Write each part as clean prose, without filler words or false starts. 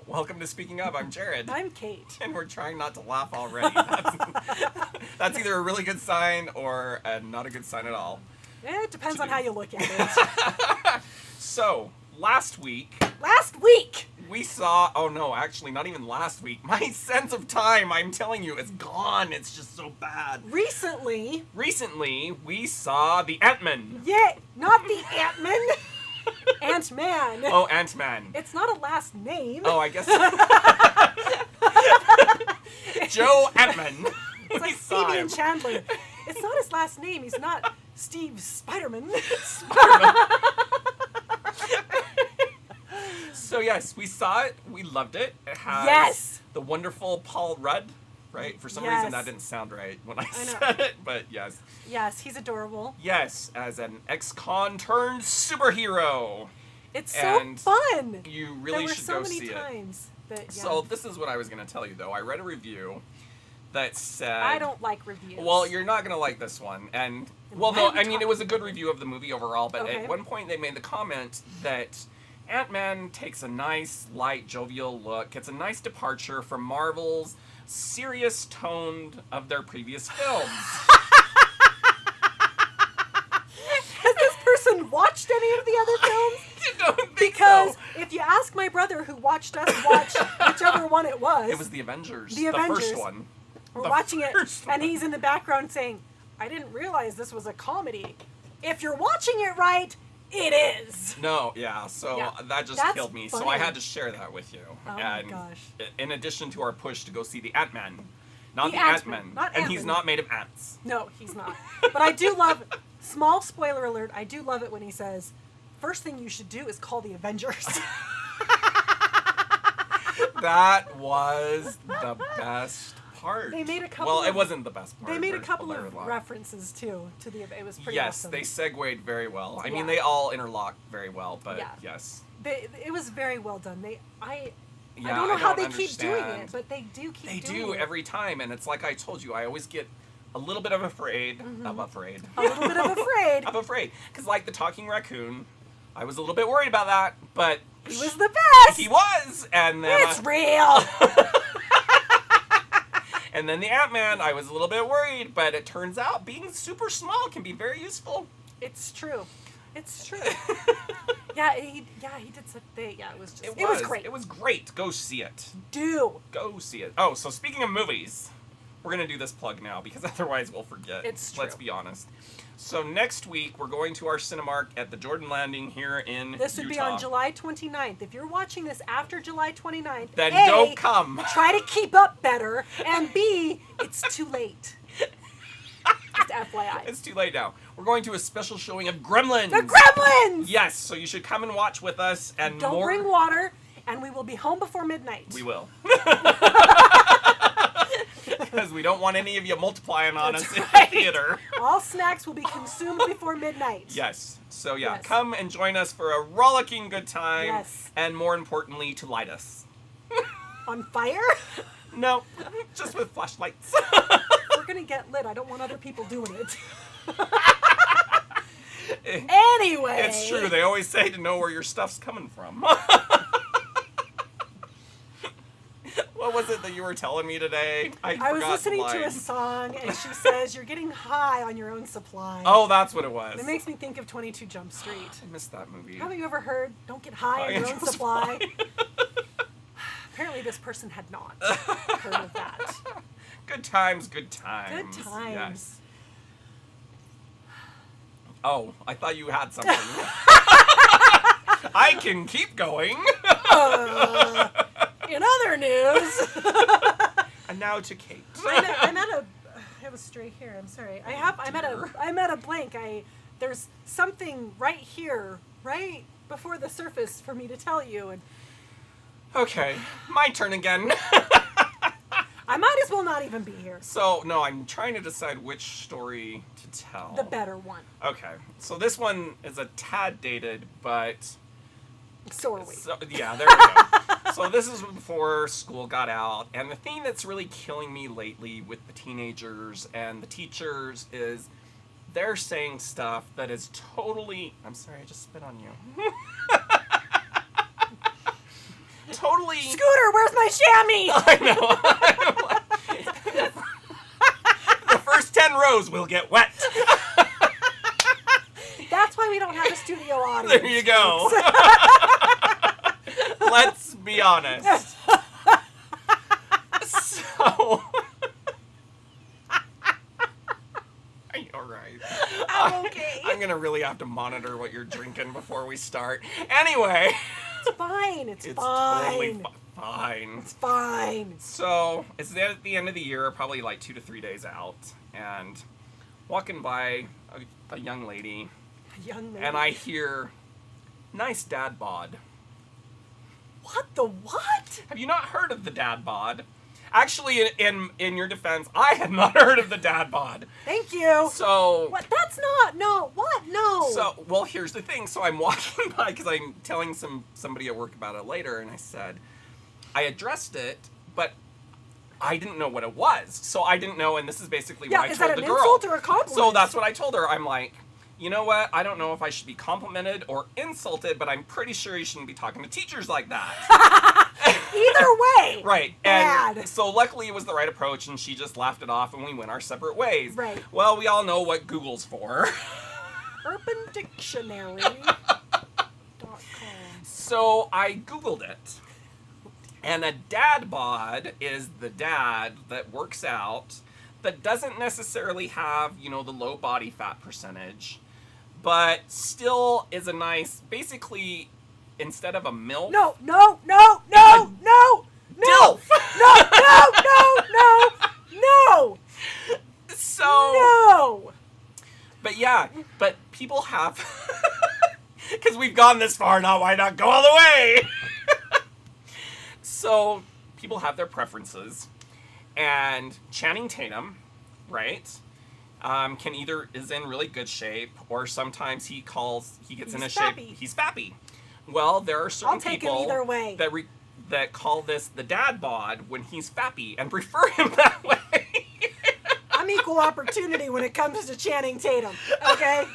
Welcome to Speaking Up. I'm Jared. I'm Kate. And we're trying not to laugh already. That's either a really good sign or not a good sign at all. It depends on how you look at it. So, last week, we saw... Oh, no, actually, not even last week. My sense of time, I'm telling you, is gone. It's just so bad. Recently, we saw the Antman. Yeah, not the Antman. Antman. Oh, Antman. It's not a last name. Oh, I guess... Joe Antman. It's like Phoebe and Chandler. It's not his last name. He's not Steve Spiderman. So yes, we saw it. We loved it. It has Yes! the wonderful Paul Rudd, right? For some reason that didn't sound right when I said it, but yes. Yes, he's adorable. Yes, as an ex-con turned superhero. It's And so fun. You really should go see it. There were so many times that, So this is what I was going to tell you, though. I read a review that said... I don't like reviews. Well, you're not going to like this one. And, well, no, I mean, it was a good review of the movie overall, but at one point they made the comment that Ant-Man takes a nice, light, jovial look. It's a nice departure from Marvel's serious tone of their previous films. Has this person watched any of the other films? I don't think Because so. if you ask my brother who watched us watch whichever one it was the Avengers. The Avengers. First one. We're watching it, first and one. he's in the background saying, I didn't realize this was a comedy. If you're watching it right, it is. No, yeah, so Yeah. that just That's killed me. funny. So I had to share that with you. Oh and my gosh. In addition to our push to go see the Ant-Man. Not The the Ant-Man, Ant-Man. not And he's Ant-Man. not made of ants. No, he's not. But I do love, small spoiler alert, I do love it when he says, first thing you should do is call the Avengers. That was the best part. They made a couple Well, it of- wasn't the best part. They made a There's couple lot. of references, too, to the, it was pretty Yes, awesome. they segued very well. I mean, Yeah. they all interlocked very well, but Yeah. yes. It was very well done. I Yeah, don't know how they understand. keep doing it, but they do keep They doing do it. every time, and it's like I told you, I always get a little bit of afraid. I'm afraid. A little bit of afraid. I'm afraid. Because, like, the talking raccoon, I was a little bit worried about that, but... He was the best! He was! And then... It's real! And then the Ant-Man, I was a little bit worried, but it turns out being super small can be very useful. It's true. It's true. he did such thing. Yeah, it was just... It was great. It was great. Go see it. Do. Go see it. Oh, so speaking of movies, we're going to do this plug now because otherwise we'll forget. It's true. Let's be honest. So next week, we're going to our Cinemark at the Jordan Landing here in This would be Utah. on July 29th. If you're watching this after July 29th, Then A, don't come. try to keep up better, and B, it's too late. Just FYI. It's too late now. We're going to a special showing of Gremlins. The Gremlins! Yes, so you should come and watch with us. And Don't more... bring water, and we will be home before midnight. We will. Because we don't want any of you multiplying on That's us in right. the theater. All snacks will be consumed before midnight. Yes. So yeah, Yes. come and join us for a rollicking good time. Yes. And more importantly, to light us. On fire? No, just with flashlights. We're gonna get lit. I don't want other people doing it. Anyway. It's true. They always say to know where your stuff's coming from. What was it that you were telling me today? I was forgot listening the to a line. song, and she says, you're getting high on your own supply. Oh, that's what it was. It makes me think of 22 Jump Street. I missed that movie. Haven't you ever heard, don't get high on your own supply? Apparently this person had not heard of that. Good times, good times. Good times. Yes. Oh, I thought you had something. I can keep going. In other news, And now to Kate. I'm at a. I have a stray hair. I'm sorry. I'm at a blank. There's something right here, right before the surface for me to tell you, and Okay, my turn again. I might as well not even be here. So, no, I'm trying to decide which story to tell. The better one. Okay, so this one is a tad dated, but... So are we. So, yeah, there we go. So this is before school got out, and the thing that's really killing me lately with the teenagers and the teachers is they're saying stuff that is totally... I'm sorry, I just spit on you. totally... Scooter, where's my chamois? I know. The first 10 rows will get wet. That's why we don't have a studio audience. There you go. Let's be honest. So... Are you alright? I'm okay. I'm gonna really have to monitor what you're drinking before we start. Anyway. It's fine. It's It's fine. totally fine. It's fine. So, it's at the end of the year, probably like 2 to 3 days out, and walking by a young lady, A young lady. and I hear, "Nice dad bod." What the what? Have you not heard of the dad bod? Actually, in your defense, I had not heard of the dad bod. Thank you. So... What? That's not. No. What? No. So, well, here's the thing. So I'm walking by, because I'm telling somebody at work about it later, and I said, I addressed it, but I didn't know what it was. So I didn't know, and this is basically what I is told that the an girl. insult or a compliment? So that's what I told her. I'm like, you know what? I don't know if I should be complimented or insulted, but I'm pretty sure you shouldn't be talking to teachers like that. Either way. Right. Bad. And so luckily it was the right approach, and she just laughed it off, and we went our separate ways. Right. Well, we all know what Google's for. Urban Dictionary. So I Googled it. And a dad bod is the dad that works out, that doesn't necessarily have, the low body fat percentage, but still is a nice, basically, instead of a MILF. No. DILF! No. So. No. But yeah, but people have, because we've gone this far now, why not go all the way? So, people have their preferences, and Channing Tatum, right, can either is in really good shape, or sometimes he gets in a shape, he's fappy. Well, there are certain I'll take people him either way. that call this the dad bod when he's fappy, and prefer him that way. I'm equal opportunity when it comes to Channing Tatum, okay?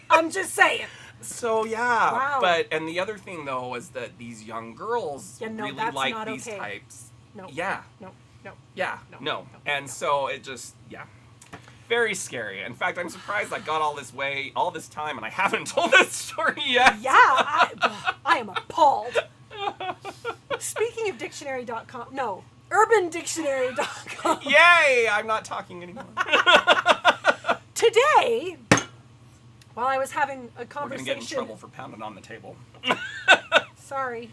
I'm just saying. So yeah, Wow. and the other thing though is that these young girls really that's like not these okay. types. No. Yeah. No. Yeah. No. And so it just very scary. In fact, I'm surprised I got all this time, and I haven't told this story yet. Yeah, I am appalled. Speaking of dictionary.com, no, urbandictionary.com. Yay! I'm not talking anymore. Today, while I was having a We're conversation... gonna get in trouble for pounding on the table. Sorry.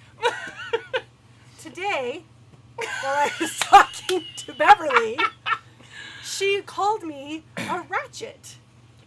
Today, while I was talking to Beverly, she called me a ratchet.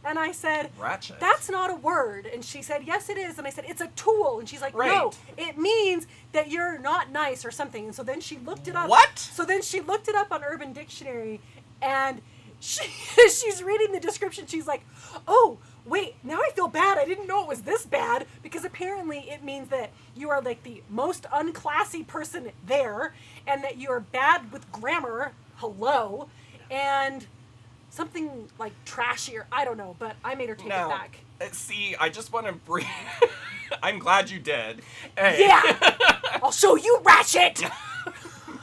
And I said, Ratchet? That's not a word. And she said, yes, it is. And I said, it's a tool. And she's like, Right. no, it means that you're not nice or something. And so then she looked it up. What? So then she looked it up on Urban Dictionary, and she's reading the description. She's like, oh, wait, now I feel bad. I didn't know it was this bad, because apparently it means that you are like the most unclassy person there, and that you are bad with grammar. Hello. And something like trashier. I don't know, but I made her take it back. See, I just want to bring... I'm glad you did. Hey. Yeah! I'll show you, ratchet!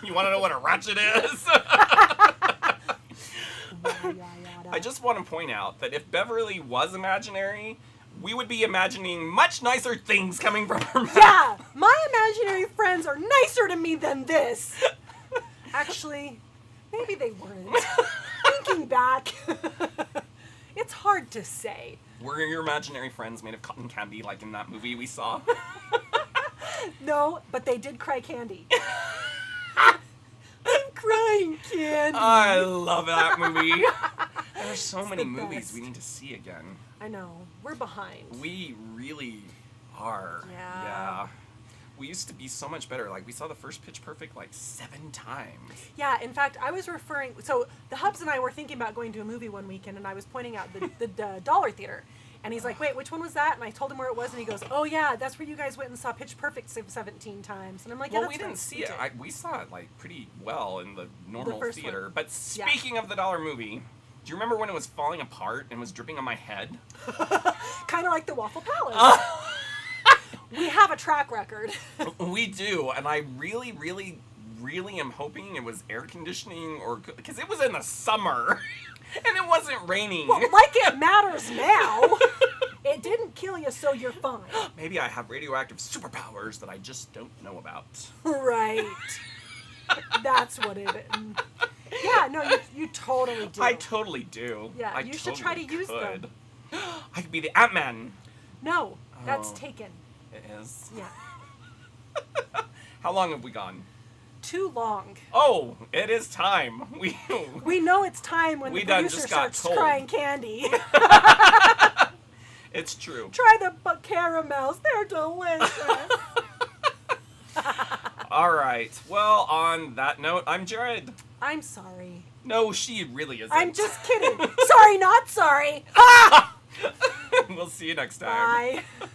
You want to know what a ratchet is? I just want to point out that if Beverly was imaginary, we would be imagining much nicer things coming from her mouth. Yeah! My imaginary friends are nicer to me than this. Actually, maybe they weren't. Thinking back, it's hard to say. Were your imaginary friends made of cotton candy like in that movie we saw? No, but they did cry candy. I'm crying candy. I love that movie. There are so many the movies best. we need to see again. I know. We're behind. We really are. Yeah. We used to be so much better. Like, we saw the first Pitch Perfect like 7 times. Yeah, in fact, I was referring... So, the Hubs and I were thinking about going to a movie one weekend, and I was pointing out the Dollar Theater. And he's like, wait, which one was that? And I told him where it was, and he goes, oh, yeah, that's where you guys went and saw Pitch Perfect 17 times. And I'm like, yeah, well, that's we didn't right. see it. We saw it, like, pretty well in the normal first theater. one. But speaking of the dollar movie, do you remember when it was falling apart and was dripping on my head? Kind of like the Waffle Palace. We have a track record. We do, and I really, really, really am hoping it was air conditioning or because it was in the summer and it wasn't raining. Well, like it matters now. It didn't kill you, so you're fine. Maybe I have radioactive superpowers that I just don't know about. Right. That's what it is. Yeah, no, you totally do. I totally do. Yeah, I you should try to use them. I could be the Antman. No, that's Oh. taken. It is. Yeah. How long have we gone? Too long. Oh, it is time. We know it's time when We the done producer just got starts told. crying candy. It's true. Try the caramels. They're delicious. All right. Well, on that note, I'm Jared. I'm sorry. No, she really isn't. I'm just kidding. Sorry, not sorry. We'll see you next time. Bye.